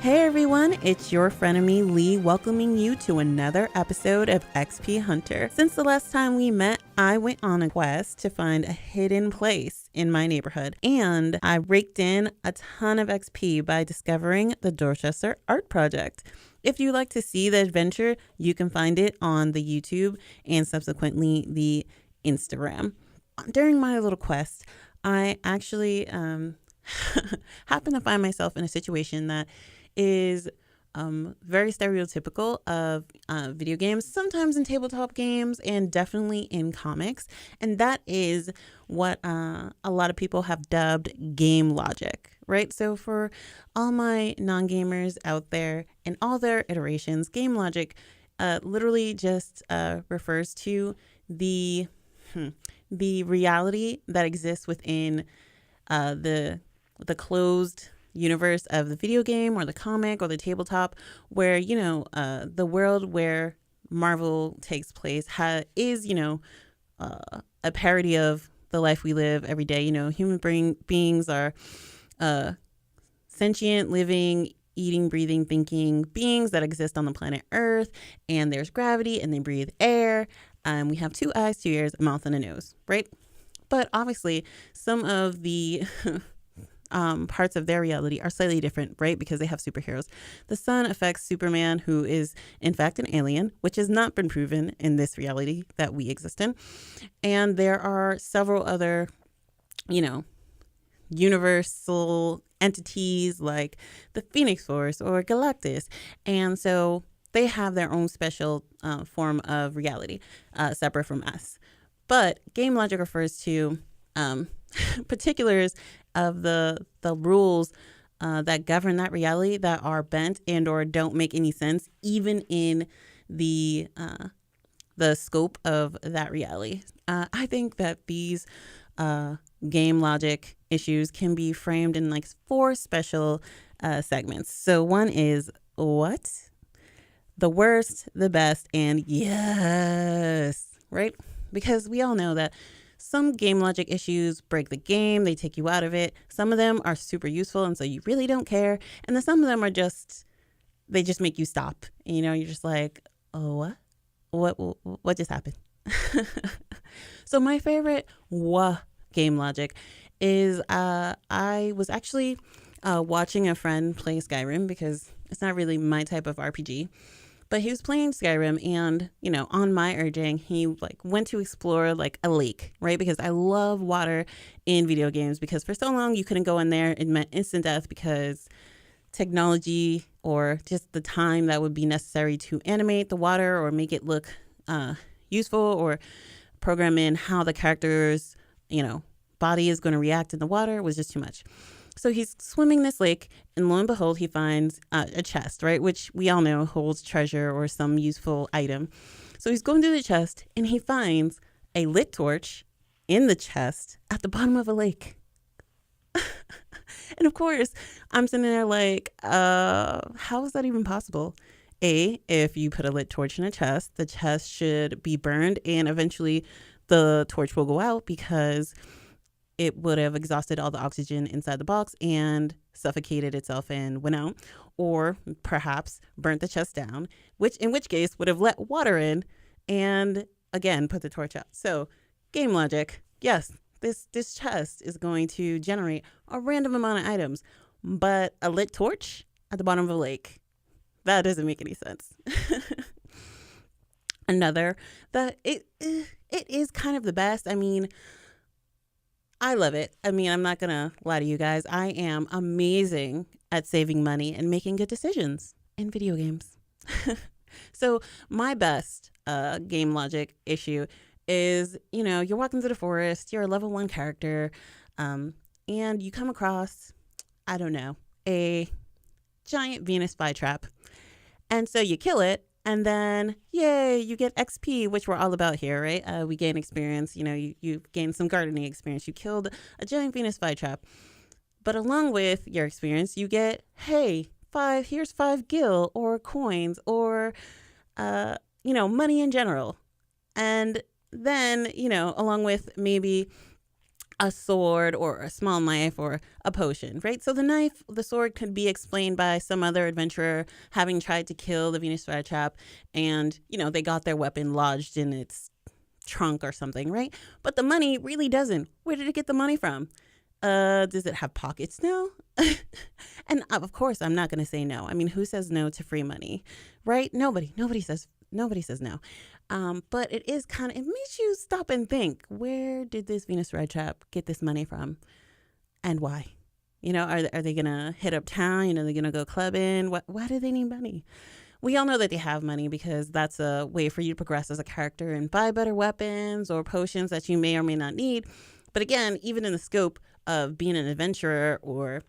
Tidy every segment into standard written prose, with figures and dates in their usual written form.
Hey everyone, it's your frenemy Lee welcoming you to another episode of XP Hunter. Since the last time we met, I went on a quest to find a hidden place in my neighborhood, and I raked in a ton of XP by discovering the Dorchester Art Project. If you'd like to see the adventure, you can find it on the YouTube and subsequently the Instagram. During my little quest, I actually happened to find myself in a situation that is very stereotypical of video games, sometimes in tabletop games and definitely in comics. And that is what a lot of people have dubbed game logic, right? So for all my non-gamers out there in all their iterations, game logic literally just refers to the reality that exists within the closed universe of the video game or the comic or the tabletop, where the world where Marvel takes place is a parody of the life we live every day. Human beings are sentient, living, eating, breathing, thinking beings that exist on the planet Earth, and there's gravity and they breathe air. We have 2 eyes, 2 ears, a mouth, and a nose, right? But obviously some of the parts of their reality are slightly different, right? Because they have superheroes. The sun affects Superman, who is in fact an alien, which has not been proven in this reality that we exist in. And there are several other, universal entities like the Phoenix Force or Galactus. And so they have their own special form of reality separate from us. But game logic refers to particulars of the rules that govern that reality that are bent and or don't make any sense, even in the scope of that reality. I think that these game logic issues can be framed in like 4 special segments. So one is what, the worst, the best, and yes, right? Because we all know that some game logic issues break the game, they take you out of it. Some of them are super useful, and so you really don't care. And then some of them are they just make you stop. And, you're just like, oh, what just happened? So my favorite game logic is I was actually watching a friend play Skyrim, because it's not really my type of RPG. But he was playing Skyrim, and, on my urging, he went to explore a lake, right? Because I love water in video games, because for so long you couldn't go in there. It meant instant death because technology or just the time that would be necessary to animate the water or make it look useful or program in how the character's, body is going to react in the water was just too much. So he's swimming this lake, and lo and behold, he finds a chest, right? Which we all know holds treasure or some useful item. So he's going through the chest, and he finds a lit torch in the chest at the bottom of a lake. And of course, I'm sitting there like, how is that even possible? If you put a lit torch in a chest, the chest should be burned, and eventually the torch will go out because it would have exhausted all the oxygen inside the box and suffocated itself and went out, or perhaps burnt the chest down, in which case would have let water in and again put the torch out. So game logic, yes, this chest is going to generate a random amount of items, but a lit torch at the bottom of a lake, that doesn't make any sense. Another that it is kind of the best. I mean, I love it. I mean, I'm not going to lie to you guys. I am amazing at saving money and making good decisions in video games. So my best game logic issue is, you're walking through the forest, you're a level 1 character, and you come across, I don't know, a giant Venus flytrap. And so you kill it. And then, yay, you get XP, which we're all about here, right? We gain experience. You gain some gardening experience. You killed a giant Venus flytrap. But along with your experience, you get, hey, here's 5 gil or coins or, money in general. And then, along with maybe a sword or a small knife or a potion, right? So the sword could be explained by some other adventurer having tried to kill the Venus flytrap, and they got their weapon lodged in its trunk or something, right? But the money really doesn't. Where did it get the money from? Does it have pockets now? And of course, I'm not going to say no. I mean, who says no to free money, right? Nobody says no. But it makes you stop and think, where did this Venus flytrap get this money from, and why? Are they gonna hit up town? They're gonna go clubbing. Why do they need money? We all know that they have money because that's a way for you to progress as a character and buy better weapons or potions that you may or may not need. But again, even in the scope of being an adventurer or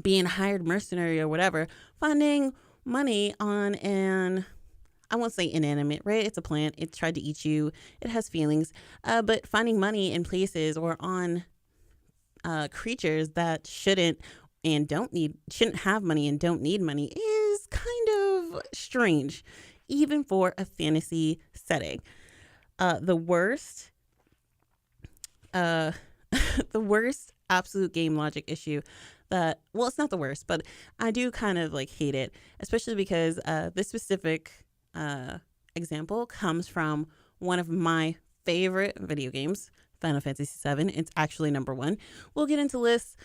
being a hired mercenary or whatever, finding money on I won't say inanimate, right? It's a plant. It tried to eat you. It has feelings. But finding money in places or on creatures that shouldn't have money and don't need money is kind of strange, even for a fantasy setting. The worst absolute game logic issue it's not the worst, but I do kind of hate it, especially because this specific example comes from one of my favorite video games, Final Fantasy VII. It's actually number one. We'll get into lists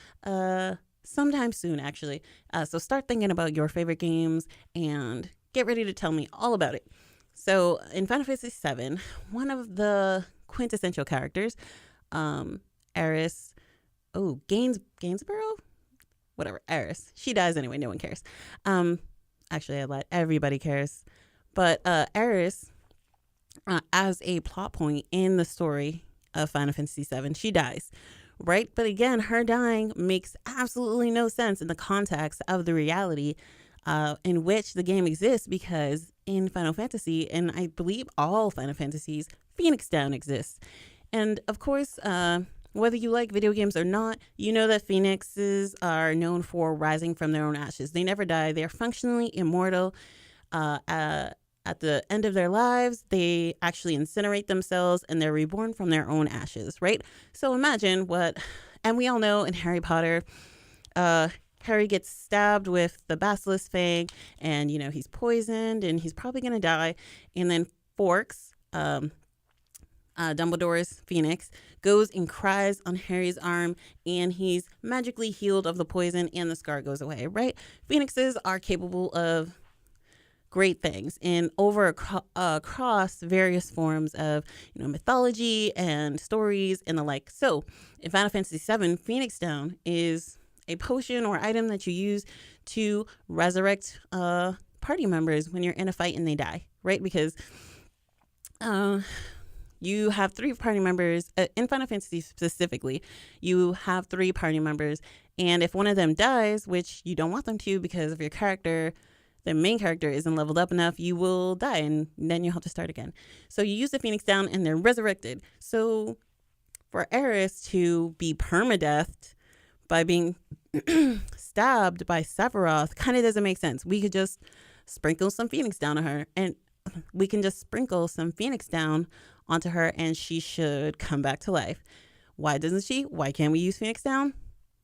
sometime soon, actually. So start thinking about your favorite games and get ready to tell me all about it. So in Final Fantasy VII, one of the quintessential characters, Aeris, Gainsborough? Whatever, Aeris. She dies anyway, no one cares. Actually, I lied. Everybody cares. But Aeris, as a plot point in the story of Final Fantasy VII, she dies, right? But again, her dying makes absolutely no sense in the context of the reality in which the game exists, because in Final Fantasy, and I believe all Final Fantasies, Phoenix Down exists. And of course, whether you like video games or not, you know that phoenixes are known for rising from their own ashes. They never die. They're functionally immortal. At the end of their lives, they actually incinerate themselves and they're reborn from their own ashes, right? So imagine and we all know in Harry Potter, Harry gets stabbed with the basilisk fang, and he's poisoned and he's probably gonna die. And then Forks, Dumbledore's phoenix, goes and cries on Harry's arm, and he's magically healed of the poison and the scar goes away, right? Phoenixes are capable of great things and across various forms of mythology and stories and the like. So in Final Fantasy VII, Phoenix Down is a potion or item that you use to resurrect party members when you're in a fight and they die, right? Because you have three party members in Final Fantasy specifically. You have three party members, and if one of them dies, which you don't want them to because of your character, the main character isn't leveled up enough, you will die, and then you'll have to start again. So you use the Phoenix Down and they're resurrected. So for Aeris to be permadeathed by being stabbed by Sephiroth kind of doesn't make sense. We could just sprinkle some Phoenix Down on her, and we can just sprinkle some Phoenix Down onto her and she should come back to life. Why doesn't she? Why can't we use Phoenix Down?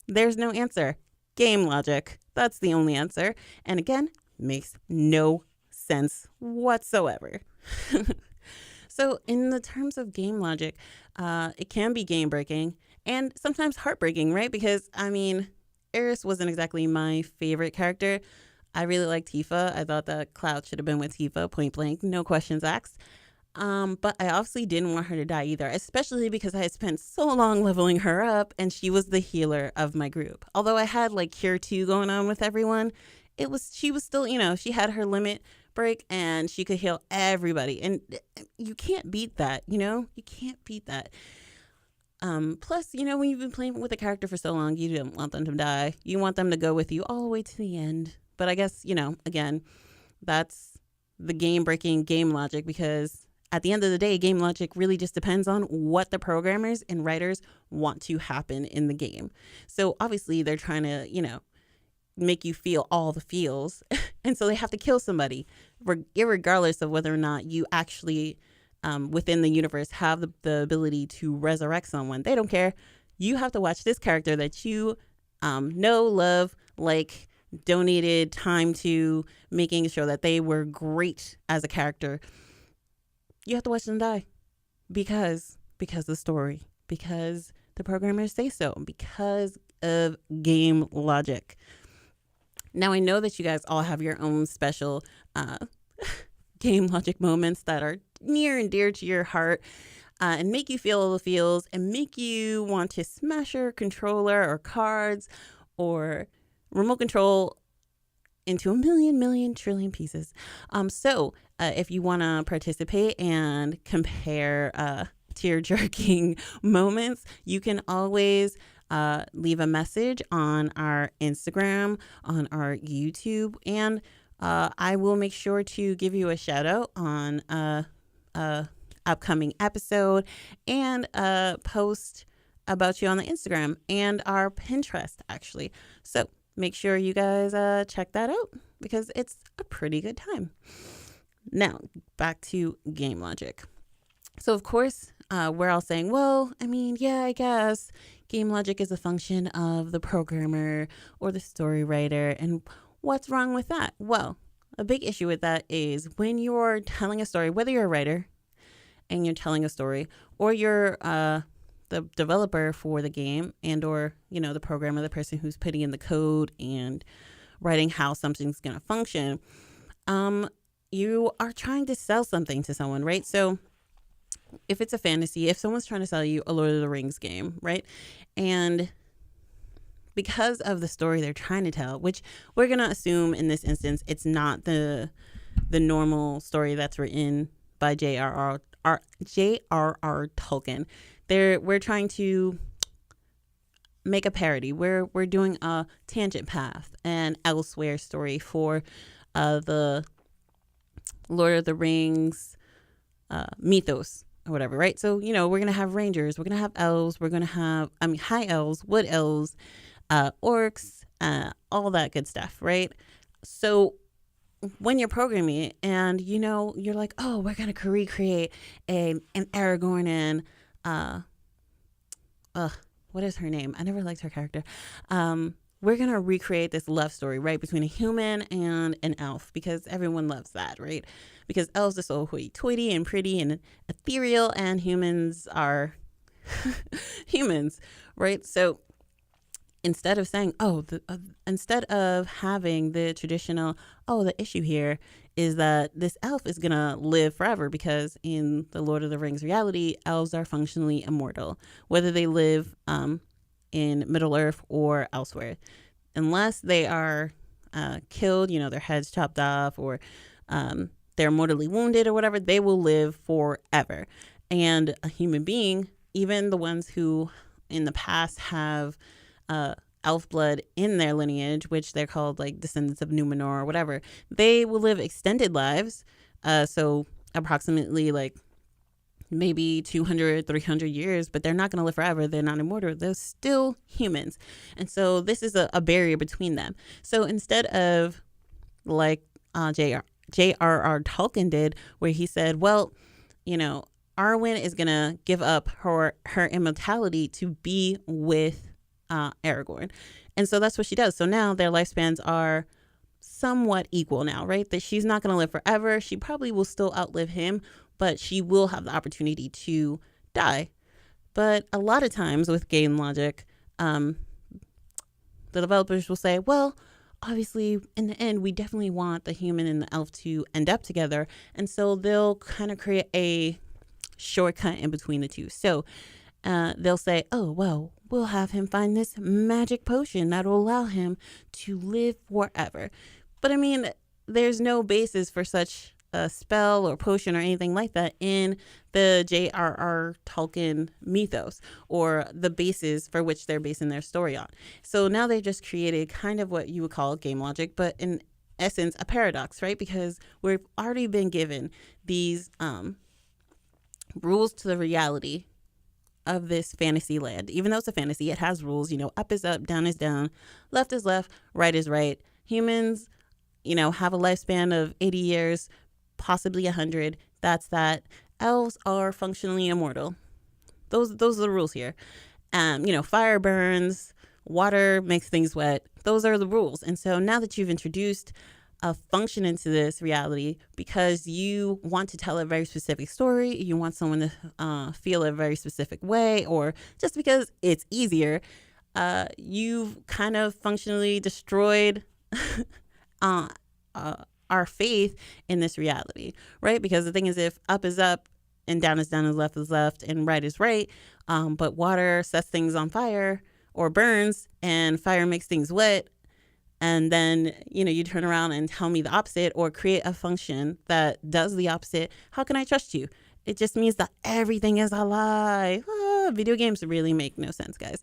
There's no answer. Game logic. That's the only answer. And again, makes no sense whatsoever. So in the terms of game logic, it can be game breaking and sometimes heartbreaking, right? Because Aeris wasn't exactly my favorite character. I really liked Tifa. I thought that Cloud should have been with Tifa, point blank, no questions asked. But I obviously didn't want her to die either, especially because I had spent so long leveling her up and she was the healer of my group. Although I had Cure 2 going on with everyone, she was still, she had her limit break and she could heal everybody. And you can't beat that, you can't beat that. Plus, when you've been playing with a character for so long, you don't want them to die. You want them to go with you all the way to the end. But I guess, again, that's the game-breaking game logic, because at the end of the day, game logic really just depends on what the programmers and writers want to happen in the game. So obviously they're trying to, make you feel all the feels. And so they have to kill somebody, regardless of whether or not you actually, within the universe, have the ability to resurrect someone. They don't care. You have to watch this character that you know, love, like, donated time to making sure that they were great as a character. You have to watch them die because the story, because the programmers say so, because of game logic. Now, I know that you guys all have your own special game logic moments that are near and dear to your heart, and make you feel all the feels and make you want to smash your controller or cards or remote control into a million trillion pieces. So if you want to participate and compare tear-jerking moments, you can always leave a message on our Instagram, on our YouTube, and I will make sure to give you a shout out on a upcoming episode and post about you on the Instagram and our Pinterest, actually. So make sure you guys check that out because it's a pretty good time. Now, back to game logic. So, of course, we're all saying, well, I mean, yeah, I guess game logic is a function of the programmer or the story writer. And what's wrong with that? Well, a big issue with that is when you're telling a story, whether you're a writer and you're telling a story, or you're the developer for the game and or, the programmer, the person who's putting in the code and writing how something's going to function, you are trying to sell something to someone, right? So if it's a fantasy, if someone's trying to sell you a Lord of the Rings game, right? And because of the story they're trying to tell, which we're going to assume in this instance, it's not the normal story that's written by J.R.R. Tolkien. We're trying to make a parody. We're doing a tangent path and elsewhere story for the Lord of the Rings mythos or whatever, right? So, we're going to have rangers, we're going to have elves, we're going to have, high elves, wood elves, orcs, all that good stuff, right? So when you're programming it and, you're like, oh, we're going to recreate an Aragorn and, what is her name? I never liked her character. We're going to recreate this love story, right, between a human and an elf because everyone loves that, right? Because elves are so hoity-toity and pretty and ethereal and humans are humans, right? So instead of saying, instead of having the traditional, the issue here is that this elf is going to live forever because in the Lord of the Rings reality, elves are functionally immortal, whether they live in Middle Earth or elsewhere. Unless they are killed, their heads chopped off or they're mortally wounded or whatever, they will live forever. And a human being, even the ones who in the past have elf blood in their lineage, which they're called like descendants of Numenor or whatever, they will live extended lives. So approximately like maybe 200, 300 years, but they're not going to live forever. They're not immortal. They're still humans. And so this is a barrier between them. So instead of like J.R.R. Tolkien did, where he said, well, Arwen is going to give up her immortality to be with Aragorn. And so that's what she does. So now their lifespans are somewhat equal now, right? That she's not going to live forever. She probably will still outlive him, but she will have the opportunity to die. But a lot of times with game logic, the developers will say, well, obviously, in the end, we definitely want the human and the elf to end up together. And so they'll kind of create a shortcut in between the two. So they'll say, oh, well, we'll have him find this magic potion that will allow him to live forever. But I mean, there's no basis for such a spell or potion or anything like that in the J.R.R. Tolkien mythos or the basis for which they're basing their story on. So now they just created kind of what you would call game logic, but in essence, a paradox, right? Because we've already been given these rules to the reality of this fantasy land. Even though it's a fantasy, it has rules, up is up, down is down, left is left, right is right. Humans, have a lifespan of 80 years, possibly 100. That's that. Elves are functionally immortal. Those are the rules here. Fire burns, water makes things wet. Those are the rules. And so now that you've introduced a function into this reality because you want to tell a very specific story, you want someone to feel a very specific way, or just because it's easier, you've kind of functionally destroyed our faith in this reality, right? Because the thing is, if up is up and down is down and left is left and right is right, but water sets things on fire or burns and fire makes things wet, and then, you turn around and tell me the opposite or create a function that does the opposite, how can I trust you? It just means that everything is a lie. Video games really make no sense, guys.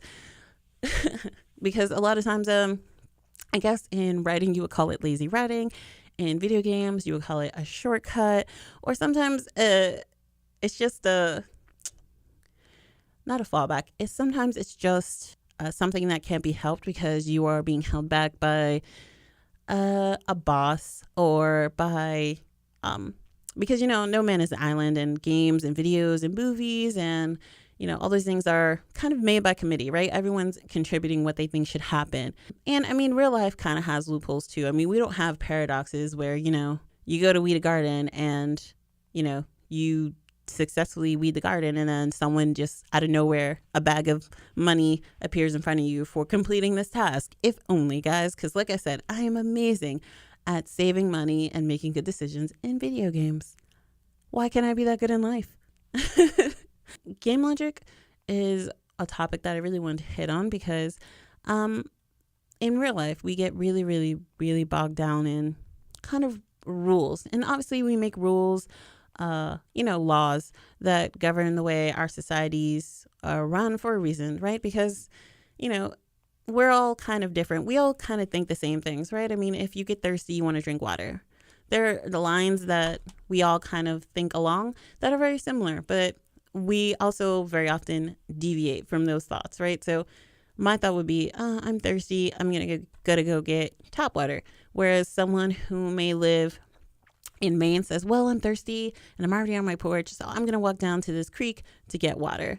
Because a lot of times, I guess in writing, you would call it lazy writing. In video games, you would call it a shortcut. Or sometimes it's just not a fallback. Sometimes it's just something that can't be helped because you are being held back by a boss or by because no man is an island, and games and videos and movies and all those things are kind of made by committee, right? Everyone's contributing what they think should happen. And I mean, real life kind of has loopholes too. I mean, we don't have paradoxes where you go to weed a garden and you successfully weed the garden, and then someone just out of nowhere, a bag of money appears in front of you for completing this task. If only, guys, because like I said, I am amazing at saving money and making good decisions in video games. Why can't I be that good in life? Game logic is a topic that I really wanted to hit on because in real life, we get really, really, really bogged down in kind of rules. And obviously we make rules, laws that govern the way our societies run for a reason, right? Because, we're all kind of different. We all kind of think the same things, right? I mean, if you get thirsty, you want to drink water. There are the lines that we all kind of think along that are very similar, but we also very often deviate from those thoughts, right? So my thought would be, I'm thirsty, I'm gotta go get tap water. Whereas someone who may live in Maine says, well, I'm thirsty and I'm already on my porch, so I'm gonna walk down to this creek to get water.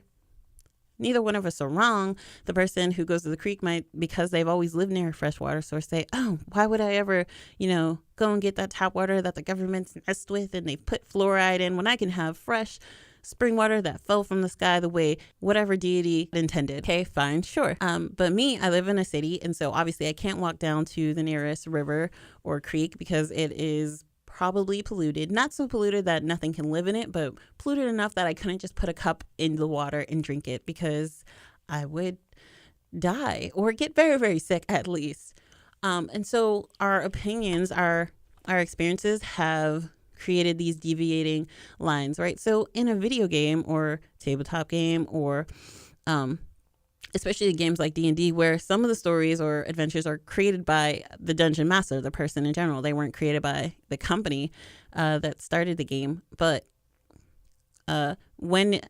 Neither one of us are wrong. The person who goes to the creek might, because they've always lived near a freshwater source, say, oh, why would I ever, go and get that tap water that the government's messed with and they put fluoride in when I can have fresh spring water that fell from the sky the way whatever deity intended. Okay, fine, sure. But me, I live in a city, and so obviously I can't walk down to the nearest river or creek because it is probably polluted. Not so polluted that nothing can live in it, but polluted enough that I couldn't just put a cup in the water and drink it because I would die or get very, very sick at least. And so our opinions, our experiences have created these deviating lines, right? So in a video game or tabletop game or especially games like D&D, where some of the stories or adventures are created by the dungeon master, the person in general. They weren't created by the company that started the game. But when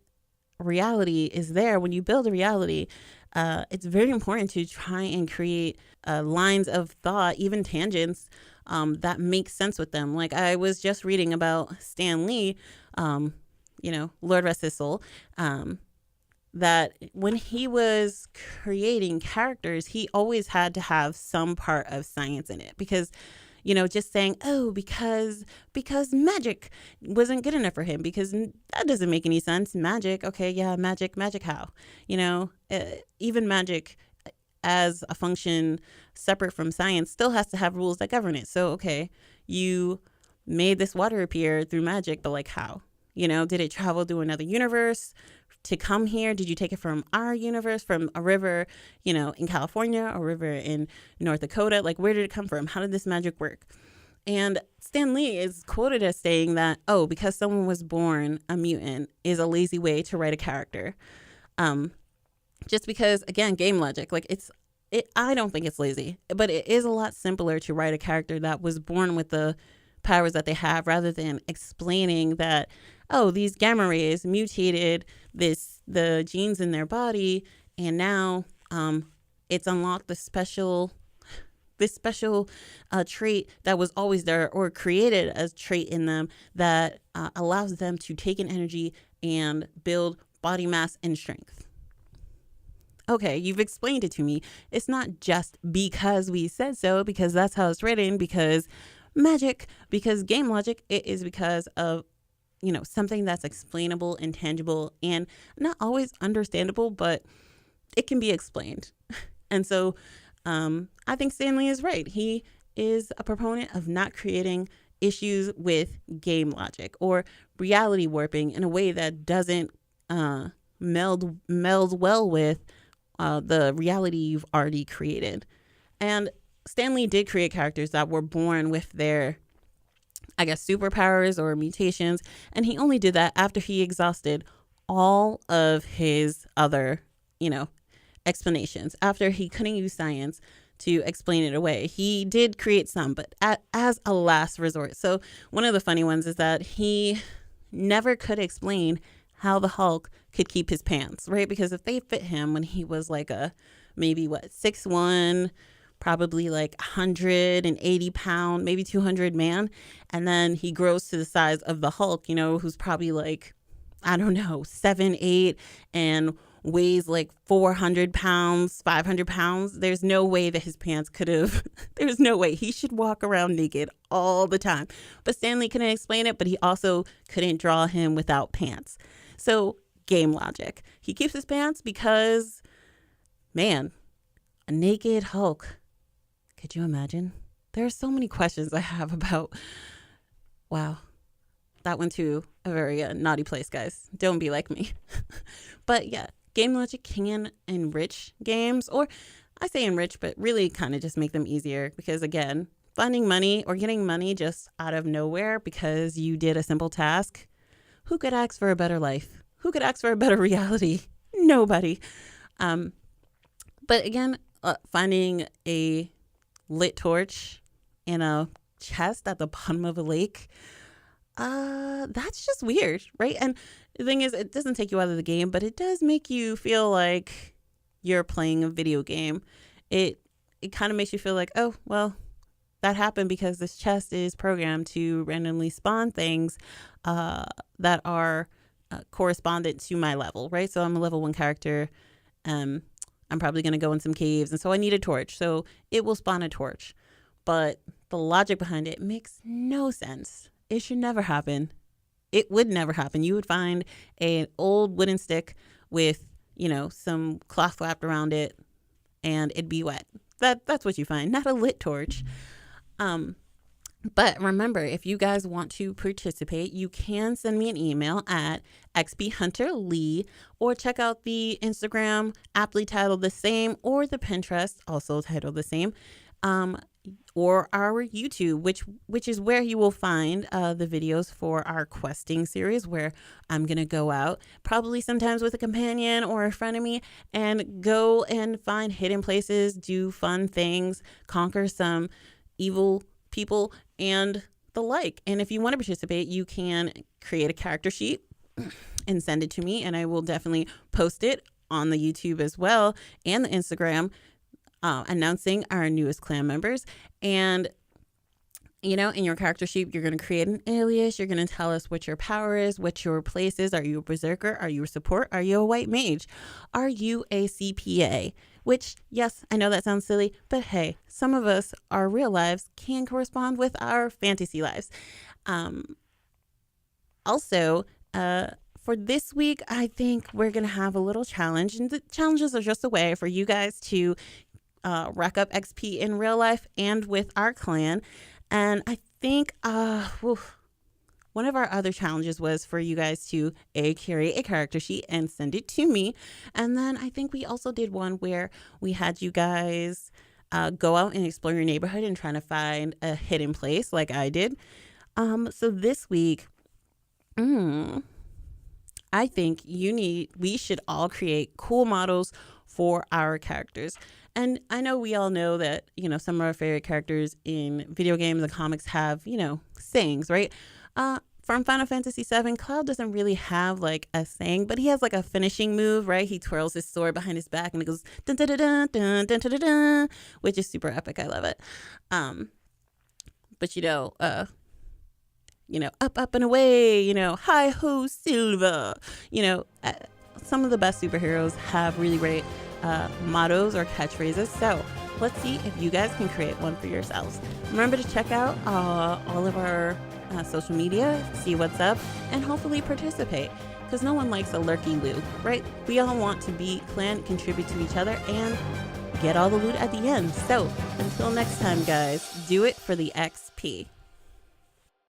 reality is there, when you build a reality, it's very important to try and create lines of thought, even tangents, that make sense with them. Like I was just reading about Stan Lee, Lord rest his soul, that when he was creating characters, he always had to have some part of science in it because, just saying, oh, because magic wasn't good enough for him, because that doesn't make any sense. Magic. Okay. Yeah. Magic how, even magic as a function separate from science still has to have rules that govern it. So, okay, you made this water appear through magic, but like how? Did it travel to another universe to come here? Did you take it from our universe, from a river, in California, a river in North Dakota? Like, where did it come from? How did this magic work? And Stan Lee is quoted as saying that, oh, because someone was born a mutant is a lazy way to write a character. Just because, again, game logic, like I don't think it's lazy, but it is a lot simpler to write a character that was born with the powers that they have, rather than explaining that, oh, these gamma rays mutated the genes in their body, and now it's unlocked this special trait that was always there, or created as trait in them that allows them to take in energy and build body mass and strength. Okay, you've explained it to me. It's not just because we said so, because that's how it's written, because magic, because game logic. It is because of, something that's explainable, intangible, and not always understandable, but it can be explained. And so I think Stanley is right. He is a proponent of not creating issues with game logic or reality warping in a way that doesn't meld well with the reality you've already created. And Stanley did create characters that were born with their, I guess, superpowers or mutations. And he only did that after he exhausted all of his other, explanations. After he couldn't use science to explain it away. He did create some, but as a last resort. So one of the funny ones is that he never could explain how the Hulk could keep his pants, right? Because if they fit him when he was like maybe 6'1", probably like 180 pound, maybe 200 man. And then he grows to the size of the Hulk, who's probably like, I don't know, 7'8" and weighs like 400 pounds, 500 pounds. There's no way that his pants could have, there's no way. He should walk around naked all the time. But Stanley couldn't explain it, but he also couldn't draw him without pants. So game logic. He keeps his pants because, man, a naked Hulk. Could you imagine? There are so many questions I have about, wow, that went to a very naughty place, guys. Don't be like me. But yeah, game logic can enrich games, or I say enrich, but really kind of just make them easier because, again, finding money or getting money just out of nowhere because you did a simple task. Who could ask for a better life? Who could ask for a better reality? Nobody. But again, finding a lit torch in a chest at the bottom of a lake, that's just weird, right? And the thing is, it doesn't take you out of the game, but it does make you feel like you're playing a video game. It kind of makes you feel like, oh, well, that happened because this chest is programmed to randomly spawn things that are correspondent to my level, right? So I'm a level 1 character. I'm probably going to go in some caves, and so I need a torch. So it will spawn a torch. But the logic behind it makes no sense. It should never happen. It would never happen. You would find an old wooden stick with, some cloth wrapped around it, and it'd be wet. That's what you find, not a lit torch. But remember, if you guys want to participate, you can send me an email at xphunterlee, or check out the Instagram aptly titled the same, or the Pinterest also titled the same, or our YouTube, which is where you will find the videos for our questing series, where I'm going to go out, probably sometimes with a companion or a friend of me, and go and find hidden places, do fun things, conquer some evil people and the like. And if you want to participate, you can create a character sheet and send it to me, and I will definitely post it on the YouTube as well and the Instagram, announcing our newest clan members. And in your character sheet, you're going to create an alias. You're going to tell us what your power is, what your place is. Are you a berserker? Are you a support? Are you a white mage? Are you a CPA? Which, yes, I know that sounds silly, but hey, some of us, our real lives can correspond with our fantasy lives. Also, for this week, I think we're going to have a little challenge. And the challenges are just a way for you guys to rack up XP in real life and with our clan. And I think one of our other challenges was for you guys to create a character sheet and send it to me. And then I think we also did one where we had you guys go out and explore your neighborhood and trying to find a hidden place like I did. So this week, I think we should all create cool models for our characters. And I know we all know that, some of our favorite characters in video games and comics have, sayings, right? From Final Fantasy VII, Cloud doesn't really have like a saying, but he has like a finishing move, right? He twirls his sword behind his back and it goes dun dun dun dun dun dun dun dun, which is super epic. I love it. But up and away, hi ho Silva. Some of the best superheroes have really great mottos or catchphrases. So let's see if you guys can create one for yourselves. Remember to check out all of our social media, see what's up, and hopefully participate. Because no one likes a lurky loot, right? We all want to be clan, contribute to each other, and get all the loot at the end. So until next time, guys, do it for the XP.